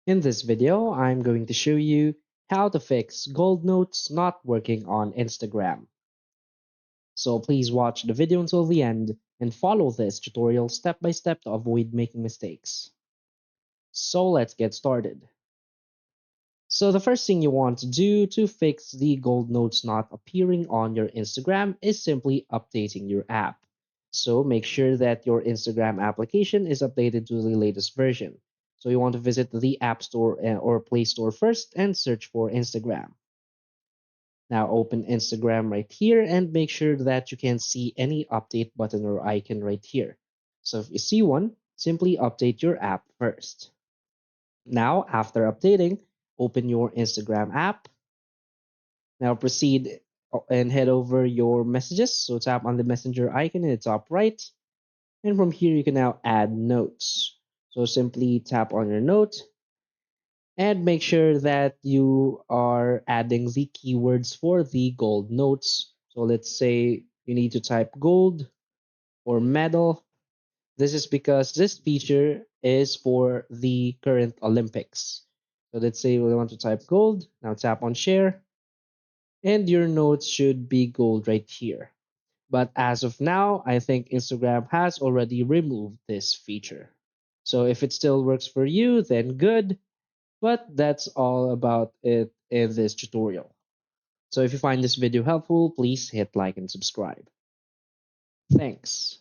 In this video, I'm going to show you how to fix gold notes not working on Instagram. So please watch the video until the end and follow this tutorial step by step to avoid making mistakes. So let's get started. So the first thing you want to do to fix the gold notes not appearing on your Instagram is simply updating your app. So make sure that your Instagram application is updated to the latest version. So you want to visit the App Store or Play Store first and search for Instagram. Now open Instagram right here and make sure that you can see any update button or icon right here. So if you see one, simply update your app first. Now, after updating, open your Instagram app. Now proceed and head over your messages. So tap on the messenger icon in the top right. And from here, you can now add notes. So simply tap on your note and make sure that you are adding the keywords for the gold notes. So let's say you need to type gold or medal. This is because this feature is for the current Olympics. So let's say we want to type gold. Now tap on share and your notes should be gold right here. But as of now, I think Instagram has already removed this feature. So if it still works for you, then good. But that's all about it in this tutorial. So if you find this video helpful, please hit like and subscribe. Thanks.